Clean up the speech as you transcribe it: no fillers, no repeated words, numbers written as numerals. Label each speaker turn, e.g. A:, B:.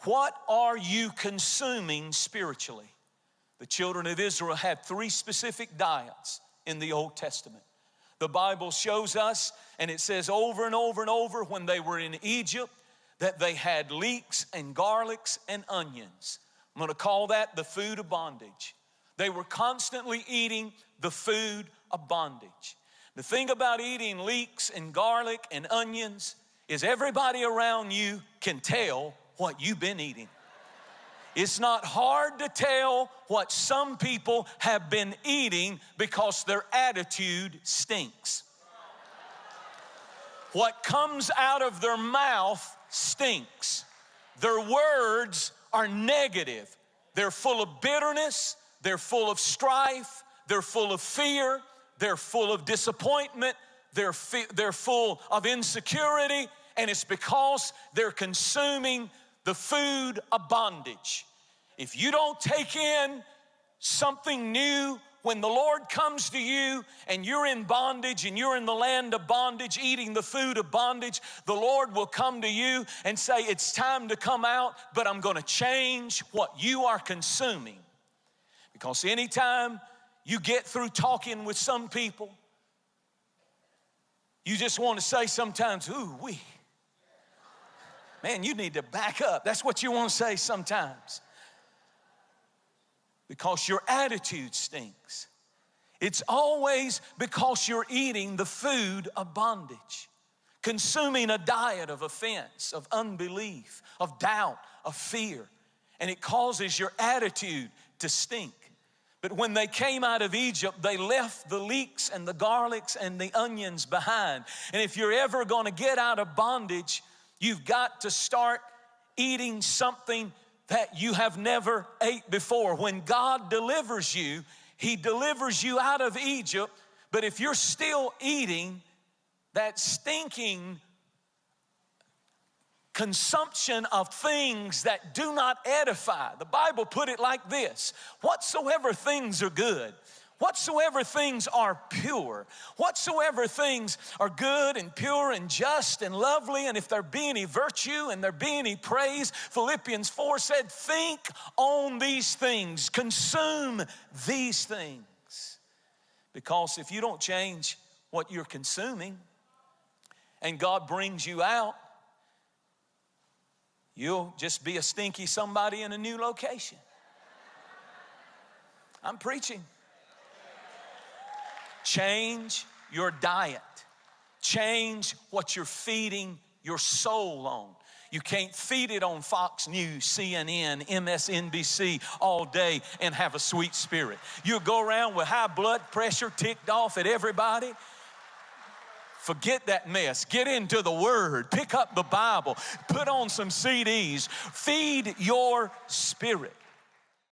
A: What are you consuming spiritually? The children of Israel had 3 specific diets in the Old Testament. The Bible shows us, and it says over and over and over when they were in Egypt, that they had leeks and garlics and onions. I'm going to call that the food of bondage. They were constantly eating the food of bondage. The thing about eating leeks and garlic and onions is everybody around you can tell what you've been eating. It's not hard to tell what some people have been eating because their attitude stinks. What comes out of their mouth stinks. Their words are negative. They're full of bitterness. They're full of strife. They're full of fear. They're full of disappointment. They're full of insecurity. And it's because they're consuming the food of bondage. If you don't take in something new, when the Lord comes to you and you're in bondage and you're in the land of bondage, eating the food of bondage, the Lord will come to you and say, it's time to come out, but I'm going to change what you are consuming. Because anytime you get through talking with some people, you just want to say sometimes, ooh, wee. Man, you need to back up. That's what you want to say sometimes. Because your attitude stinks. It's always because you're eating the food of bondage, consuming a diet of offense, of unbelief, of doubt, of fear, and it causes your attitude to stink. But when they came out of Egypt, they left the leeks and the garlics and the onions behind. And if you're ever going to get out of bondage, you've got to start eating something that you have never ate before. When God delivers you, He delivers you out of Egypt. But if you're still eating that stinking consumption of things that do not edify, the Bible put it like this: whatsoever things are good, whatsoever things are pure, whatsoever things are good and pure and just and lovely, and if there be any virtue and there be any praise, Philippians 4 said, think on these things, consume these things. Because if you don't change what you're consuming and God brings you out, you'll just be a stinky somebody in a new location. I'm preaching. Change your diet. Change what you're feeding your soul on. You can't feed it on Fox News, CNN, MSNBC all day and have a sweet spirit. You'll go around with high blood pressure, ticked off at everybody. Forget that mess. Get into the Word. Pick up the Bible. Put on some CDs. Feed your spirit.